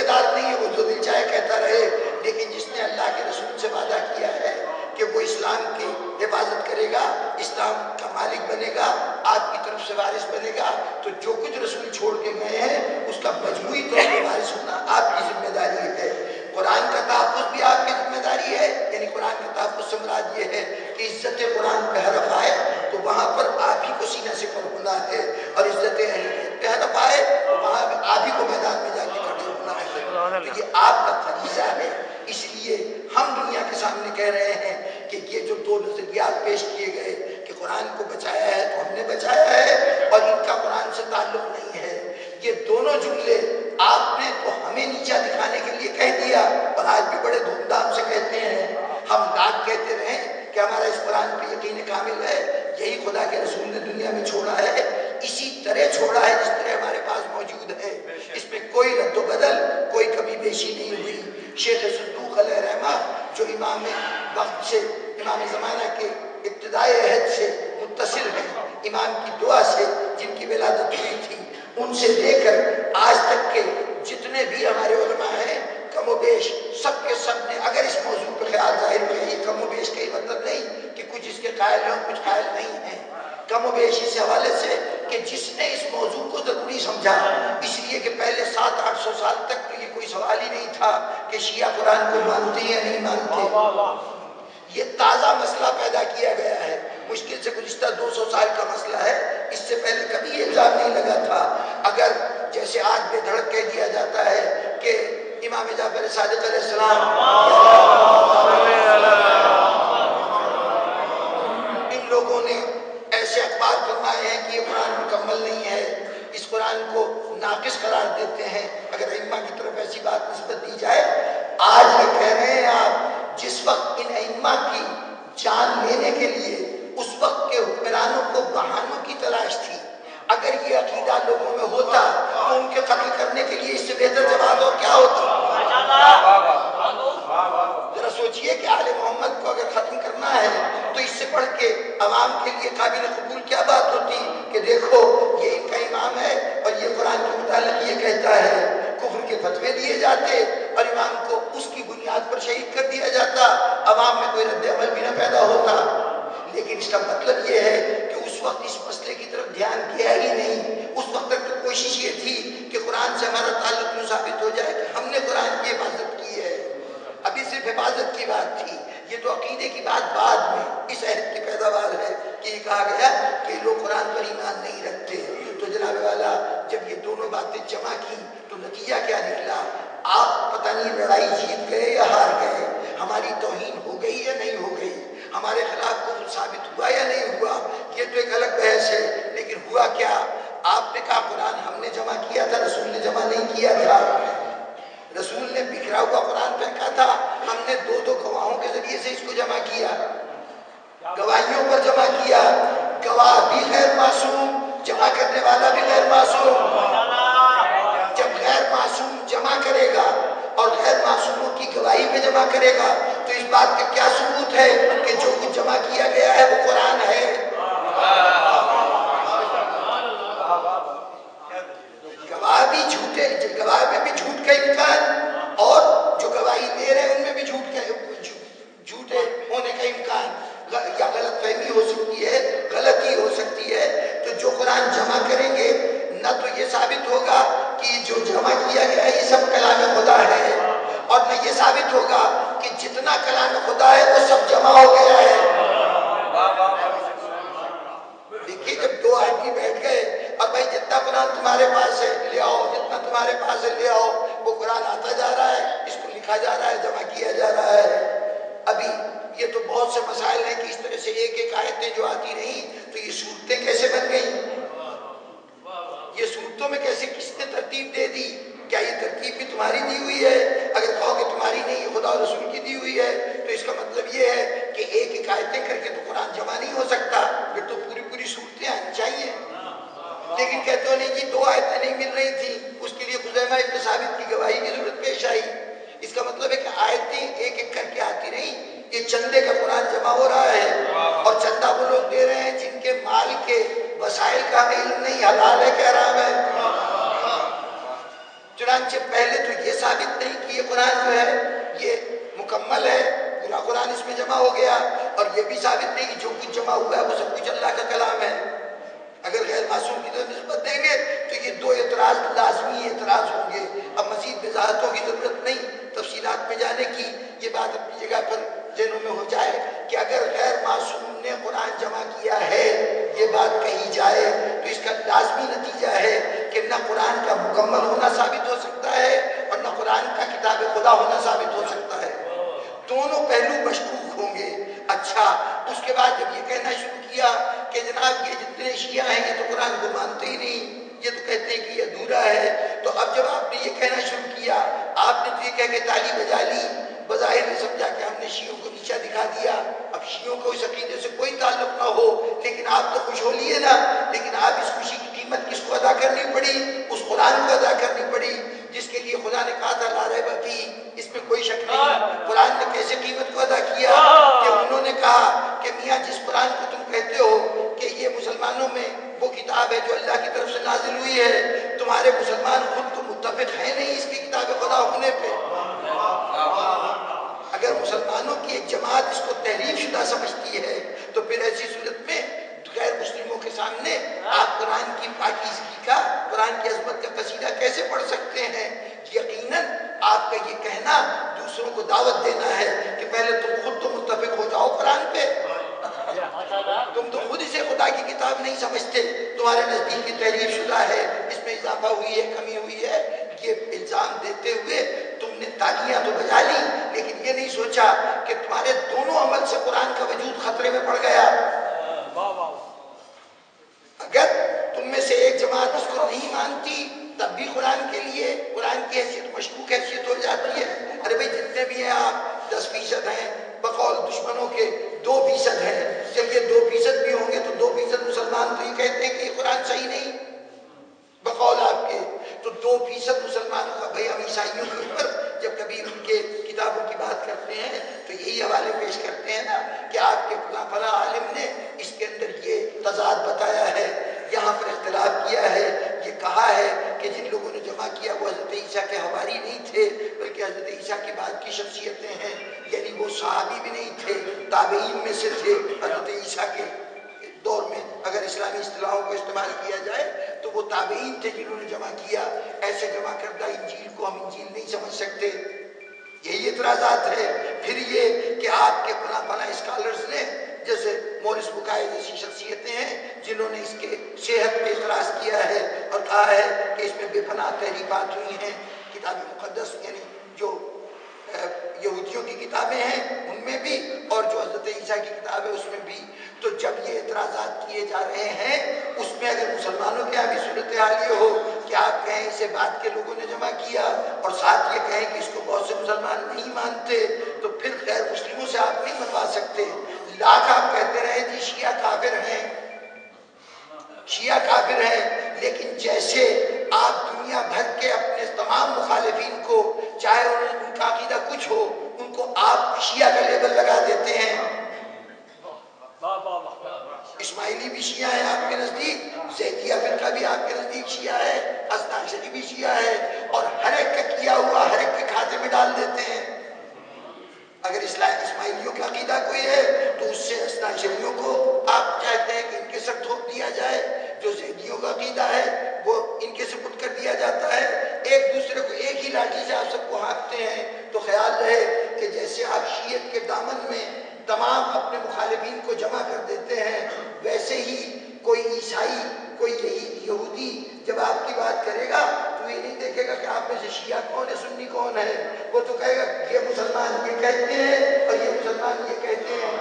دار نہیں ہے وہ جو دل چاہے کہتا رہے، لیکن جس نے اللہ کے رسول سے وعدہ کیا ہے کہ وہ اسلام کی حفاظت کرے گا، اسلام کا مالک بنے گا، آپ کی طرف سے وارث بنے گا، تو جو کچھ رسول چھوڑ کے گئے ہیں اس کا مجموعی طور پر وارث ہونا آپ کی ذمہ داری ہے۔ قرآن کا تحفظ بھی آپ کی ذمہ داری ہے، یعنی قرآن کا تحفظ سے مراد یہ ہے کہ عزت قرآن پہ حرف آئے تو وہاں پر آپ ہی کو سینہ سے کھڑا ہونا ہے، اور عزت اہل بیت پہ حرف آئے تو وہاں آپ ہی کو میدان میں جا کے کھڑے ہونا ہے۔ تو یہ آپ کا فریضہ ہے، اس لیے ہم دنیا کے سامنے کہہ رہے ہیں کہ یہ جو دو نظریات پیش کیے گئے کہ قرآن کو بچایا ہے تو ہم نے بچایا ہے اور ان کا قرآن سے تعلق نہیں ہے، یہ دونوں جملے آپ نے تو ہمیں نیچا دکھانے کے لیے کہہ دیا، اور آج بھی بڑے دھوم دھام سے کہتے ہیں۔ ہم لاکھ کہتے رہیں کہ ہمارا اس قرآن پہ یقین کامل ہے، یہی خدا کے رسول نے دنیا میں چھوڑا ہے، اسی طرح چھوڑا ہے جس طرح ہمارے پاس موجود ہے، اس میں کوئی رد و بدل، کوئی کمی بیشی نہیں ہوئی۔ شیخ صدوق علیہ رحمہ جو امام وقت سے، امام زمانہ کے ابتدائی عہد سے متصل ہیں، امام کی دعا سے جن کی ولادت ہوئی تھی، ان سے لے کر آج تک کے جتنے بھی ہمارے علماء ہیں، کم و بیش سب کے سب نے اگر اس موضوع پہ خیال ظاہر کیا، یہ کم و بیش کا ہی مطلب نہیں کہ کچھ اس کے قائل ہیں کچھ قائل نہیں ہیں، کم و بیش اس حوالے سے کہ جس نے اس موضوع کو ضروری سمجھا، اس لیے کہ پہلے 700-800 سال تک تو یہ کوئی سوال ہی نہیں تھا کہ شیعہ قرآن کو مانتے یا نہیں مانتے، یہ تازہ مسئلہ پیدا کیا گیا ہے، مشکل سے گزشتہ 200 سال کا مسئلہ ہے، اس سے پہلے کبھی الزام نہیں لگا تھا۔ اگر جیسے آج بے دھڑک کہہ دیا جاتا ہے کہ امام جعفر صادق علیہ السلام ان لوگوں نے ایسے اخبار فرمائے ہیں کہ یہ قرآن مکمل نہیں ہے، اس قرآن کو ناقص قرار دیتے ہیں، اگر ائمہ کی طرف ایسی بات نسبت دی جائے، آج یہ کہہ رہے ہیں آپ، جس وقت ان ائمہ کی جان لینے کے لیے اس وقت کے حکمرانوں کو بہانوں کی تلاش تھی، اگر یہ عقیدہ لوگوں میں ہوتا تو ان کے قتل کرنے کے لیے اس سے بہتر جواب اور کیا ہوتا؟ ذرا سوچئے کہ آل محمد کو اگر ختم کرنا ہے تو اس سے بڑھ کے عوام کے لیے قابل قبول کیا بات ہوتی کہ دیکھو یہ ان کا امام ہے اور یہ قرآن کے متعلق یہ کہتا ہے، کفر کے فتوے دیے جاتے اور امام کو اس کی بنیاد پر شہید کر دیا جاتا، عوام میں کوئی رد عمل بھی نہ پیدا ہوتا۔ لیکن اس کا مطلب یہ ہے کہ اس وقت اس مسئلے کی طرف دھیان گیا ہی نہیں، اس وقت تک تو کوشش یہ تھی کہ قرآن سے ہمارا تعلق یوں ثابت ہو جائے کہ ہم نے قرآن کی حفاظت کی ہے، ابھی صرف حفاظت کی بات تھی، یہ تو عقیدے کی بات بعد میں اس عہد کی پیداوار ہے کہ یہ کہا گیا کہ لوگ قرآن پر ایمان نہیں رکھتے، تو جناب والا جب یہ دونوں باتیں جمع کی تو نتیجہ کیا نکلا؟ آپ پتہ نہیں لڑائی جیت گئے یا ہار گئے، ہماری توہین ہو گئی یا نہیں ہو گئی، ہمارے خلاف کفر ثابت ہوا یا نہیں ہوا، یہ تو ایک الگ بحث ہے، لیکن ہوا کیا؟ آپ نے کہا قرآن ہم نے جمع کیا تھا، رسول نے جمع نہیں کیا تھا، رسول نے بکھرا ہوا قرآن پھینکا تھا، ہم نے دو گواہوں کے ذریعے سے اس کو جمع کیا، گواہیوں پر جمع کیا، گواہ بھی غیر معصوم، جمع کرنے والا بھی غیر معصوم، جب غیر معصوم جمع کرے گا اور غیر معصوموں کی گواہی پہ جمع کرے گا تو اس بات کا کیا ثبوت ہے کہ جو کچھ جمع کیا گیا ہے وہ قرآن ہے؟ گواہ بھی جھوٹے، گواہ میں بھی جھوٹ کا امکان اور جو گواہی دے رہے ہیں ان میں بھی جھوٹے ہونے کا امکان، یا غلط فہمی ہو سکتی ہے، غلطی ہو سکتی ہے، تو جو قرآن جمع کریں گے نہ تو یہ ثابت ہوگا کہ جو جمع کیا گیا ہے یہ سب کلام خدا ہے، اور نہ یہ ثابت ہوگا کہ جتنا کلام خدا ہے وہ سب جمع ہو گیا ہے۔ دیکھیے جب دو آدمی بیٹھ گئے اور بھائی جتنا قرآن تمہارے پاس ہے لے آؤ، جتنا تمہارے پاس ہے لے آؤ، وہ قرآن آتا جا رہا ہے، اس کو لکھا جا رہا ہے، جمع کیا جا رہا ہے، ابھی یہ تو بہت سے مسائل ہیں کہ اس طرح سے ایک ایک آیتیں جو آتی رہیں تو یہ صورتیں کیسے بن گئیں، یہ صورتوں میں کیسے کس نے ترتیب دے دی؟ کیا یہ ترتیب بھی تمہاری دی ہوئی ہے؟ اگر کہو کہ تمہاری نہیں ہے خدا و رسول کی دی ہوئی ہے تو اس کا مطلب یہ ہے کہ ایک ایک آیتیں کر کے تو قرآن جمع نہیں ہو سکتا، پھر تو پوری صورتیں آنی چاہیے، لیکن کہتے ہو نہیں جی دو آیتیں نہیں مل رہی تھی، اس کے لیے خزیمہ ابن ثابت کی گواہی کی ضرورت پیش آئی، اس کا مطلب ہے کہ آیتیں ایک ایک کر کے آتی رہیں، یہ چندے کا قرآن جمع ہو رہا ہے اور چندہ وہ لوگ دے رہے ہیں جن کے مال کے وسائل کا علم نہیں، حلال ہے کہ حرام ہے۔ چنانچہ चुनांचे पहले तो ये साबित नहीं कि ये कुरान जो है ये मुकम्मल है, पूरा कुरान इसमें जमा हो गया, और ये भी साबित नहीं कि जो कुछ जमा हुआ है वो सब कुछ अल्लाह का कलाम है। अगर गैर मासूम की तरफ निस्बत देंगे तो ये दो एतराज लाजमी एतराज होंगे। अब मजीद वजाहतों की जरूरत नहीं, तफसीलात में जाने की, ये बात अपनी जगह पर ज़हनों में हो जाए कि अगर गैर मासूम ने कुरान जमा किया है, ये बात कही जाए तो इसका लाजमी नतीजा है कि न कुरान का मुकम्मल होना साबित हो सकता है और न कुरान का किताब खुदा होना साबित हो सकता है। दोनों पहलू मशकूक होंगे। अच्छा, उसके बाद जब ये कहना शुरू किया कि जनाब ये जितने शिया हैं ये तो कुरान को मानते ही नहीं, ये तो कहते हैं कि ये अधूरा है, तो अब जब आपने ये कहना शुरू किया, आपने तो ये कह के ताली बजा ली, बज़ाहिर ने समझा कि हमने शियों को नीचा दिखा दिया। अब शियों को इस अकीदे से कोई ताल्लुक ना हो, लेकिन आप तो खुश हो लिए ना, लेकिन आप इस खुशी की कीमत किसको अदा करनी पड़ी? उस कुरान को अदा करनी पड़ी जिसके लिए खुदा ने कहा था ला रैब फीह, इसमें कोई शक नहीं। कुरान ने कैसे कीमत को अदा किया कि उन्होंने कहा कि मियाँ जिस कुरान को तुम कहते हो कि ये मुसलमानों में वो किताब है जो अल्लाह की तरफ से नाजिल हुई है, तुम्हारे मुसलमान खुद तो मुत्तफिक है नहीं इसकी किताब खुदा होने पे। अगर मुसलमानों की एक जमात इसको तहरीफ शुदा समझती है तो फिर ऐसी सूरत में गैर मुस्लिमों के सामने आप कुरान की पाकीज़गी का, कुरान की अज़मत का कसीदा कैसे पढ़ सकते हैं? यकीनन आपका ये कहना दूसरों को दावत देना है कि पहले तुम खुद तो मुत्तफिक हो जाओ कुरान पे। तुम तो खुद इसे खुदा की किताब नहीं समझते, तुम्हारे नज़दीक की तहरीफ शुदा है, इसमें इजाफा हुई है, कमी हुई है। ये इल्ज़ाम देते हुए तुमने तालियां तो बजा ली, लेकिन ये नहीं सोचा कि तुम्हारे दोनों अमल से कुरान का वजूद खतरे में पड़ गया। अगर तुम में से एक जमात उसको नहीं मानती तब भी कुरान के लिए कुरान की हैसियत मशकूक हैसियत हो जाती है। अरे भाई जितने भी हैं आप 10% हैं, बकौल दुश्मनों के 2% हैं, चलिए 2% भी होंगे तो 2% मुसलमान तो ये कहते हैं कि ये कुरान सही नहीं, बकौल आपके तो 2% मुसलमानों का। भाई हम ईसाइयों के ऊपर जब कभी उनके किताबों की बात करते हैं तो यही हवाले पेश करते हैं ना कि आपके फला आलिम ने इसके अंदर ये तजाद बताया है, यहाँ पर इख्तिलाफ किया है, ये कहा है कि जिन लोगों ने जमा किया वो हज़रत ईसा के हवारी नहीं थे बल्कि हज़रत ईसा के बाद की शख्सियतें हैं, यानी वो सहाबी भी नहीं थे, ताबईन में से थे। हज़रत ईसा के दौर में अगर इस्लामी इस्तिलाहों को इस्तेमाल किया जाए तो वो ताबईन थे जिन्होंने जमा किया। ऐसे जमा करदा इंजील को हम इंजील नहीं समझ सकते, यही एतराज़ात है। फिर ये कि आपके फला स्कॉलर्स ने, जैसे मोरिस बुकाई जैसी शख्सियतें हैं जिन्होंने इसके सेहत पे इतराज़ किया है और कहा है कि इसमें बेपनाह तहरीफात हुई हैं। किताब मुक़द्दस यानी जो यहूदियों की किताबें हैं उनमें भी और जो हज़रत ईसा की किताब है उसमें भी। तो जब ये एतराज़ात किए जा रहे हैं उसमें अगर मुसलमानों के यहाँ भी सूरत हाल ये हो कि आप कहें इसे बाद के लोगों ने जमा किया और साथ ये कहें कि इसको बहुत से मुसलमान नहीं मानते, तो फिर गैर मुस्लिमों से आप नहीं मनवा सकते। लाख आप कहते रहे जी शिया काफिर हैं, शिया काफिर हैं, लेकिन जैसे आप दुनिया भर के अपने तमाम मुखालिफिन को, चाहे उनका अकीदा कुछ हो, उनको आप शिया का लेबल लगा देते हैं। इस्माइली भी शिया है आपके नजदीक, ज़ैदिया फिरका भी आपके नजदीक शिया है, अस्ताशरी भी शिया है, और हर एक का किया हुआ हर एक के खाते में डाल देते हैं। अगर इस्माइलियों का अकीदा कोई है तो उससे अस्ताशरियों को आप चाहते हैं कि इनके सर थोप दिया जाए, जो ज़ैदियों का अकीदा है वो इनके सुपुर्द कर दिया जाता है। एक दूसरे को एक ही लाठी से आप सबको हाँकते हैं। तो ख्याल रहे कि जैसे आप शीयत के दामन में तमाम अपने मुखालिफिन को जमा कर देते हैं, वैसे ही कोई ईसाई, कोई यहूदी जब आपकी बात करेगा तो ये नहीं देखेगा कि आप में से शिया कौन है, सुन्नी कौन है, वो तो कहेगा ये मुसलमान ये कहते हैं और ये मुसलमान ये कहते हैं।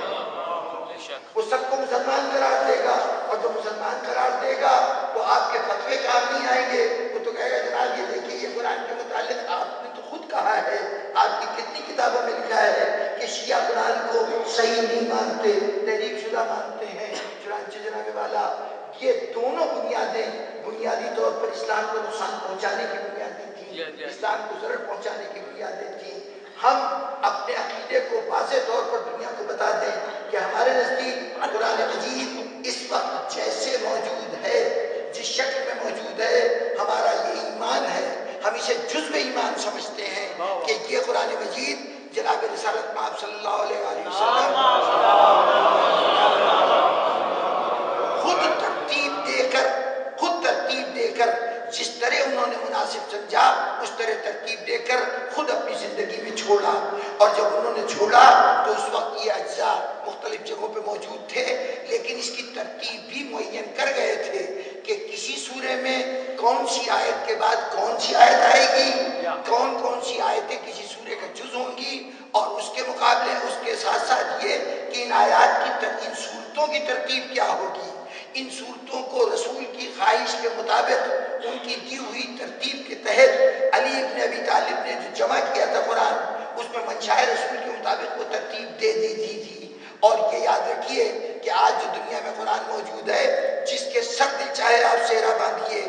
वो सबको मुसलमान करार देगा, और जो मुसलमान करार देगा वो आपके फतवे काम नहीं आएंगे। वो तो कहेगा जनाब ये देखिए ये कुरान के मुतालिक आपने तो खुद कहा है, आपकी कितनी किताबों में लिखा है कि शिया कुरान को सही नहीं मानते, तहरीफ शुदा मानते हैं। चुनांचे जनाब वाला ये दोनों बुनियादें बुनियादी तौर पर इस्लाम को नुकसान पहुंचाने की बुनियादें थी, इस्लाम को ज़रर पहुंचाने की बुनियादें थी। हम अपने अकीदे को वाज़ेह तौर पर दुनिया को बता दें कि हमारे नज़दीक कुरान मजीद इस वक्त जैसे मौजूद है, जिस शक्ल में मौजूद है, हमारा ये ईमान है, हम से जुज़्व ईमान समझते हैं कि ये कुरान मजीद जनाब रिसालत मआब सल्लल्लाहु अलैहि वसल्लम खुद तरतीब देकर जिस तरह उन्होंने मुनासिब समझा उस तरह तरतीब देकर खुद अपनी जिंदगी में छोड़ा। और जब उन्होंने छोड़ा तो उस वक्त ये अज्जा मुख्तलिफ जगहों पे मौजूद थे, लेकिन इसकी तरतीब भी मुअय्यन कर गए थे कि किसी सूरे में कौन सी आयत के बाद कौन सी आयत आएगी, कौन कौन सी आयतें किसी सूरे का जुज़ होंगी, और उसके मुकाबले उसके साथ साथ ये कि इन आयात की इन सूरतों की तरतीब क्या होगी। इन सूरतों को रसूल की ख्वाहिश के मुताबिक उनकी दी हुई तरतीब के तहत अली इब्न अबी तालिब ने जो जमा किया था कुरान, उसमें मंशाए रसूल के मुताबिक वो तरतीब दे दी थी। और ये याद रखिए कि आज जो दुनिया में कुरान मौजूद है, जिसके सर दिल चाहे आप सेहरा बांधिए,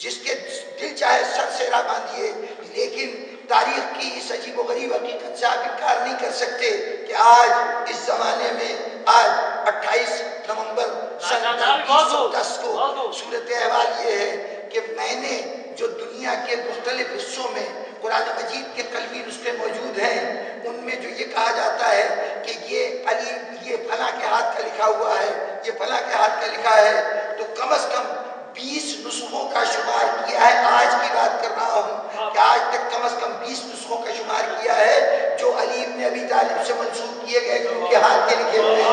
जिसके दिल चाहे सर सेहरा बांधिए, लेकिन तारीख की इस अजीब व गरीब हकीकत से आप इनकार नहीं कर सकते कि आज इस जमाने में आज 28 नवंबर सन 1910 को सूरत अहवाल ये है कि मैंने जो दुनिया के मुख्तलिफ हिस्सों में कुरान मजीद के कलमी नुस्खे मौजूद हैं, उनमें जो ये कहा जाता है कि ये अली ये फला के हाथ का लिखा हुआ है, ये फला के हाथ का लिखा है, तो कम अज कम 20 नुस्खों का शुमार किया है। आज की बात कर रहा हूँ कि आज तक कम अज कम 20 नुस्खों का शुमार किया है जो अली इब्न अबी तालिब से मंसूब किए गए, उनके हाथ के लिखे हुए हैं।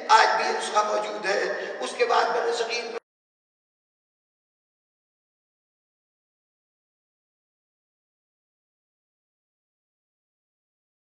आज भी ये नुस्खा मौजूद है। उसके बाद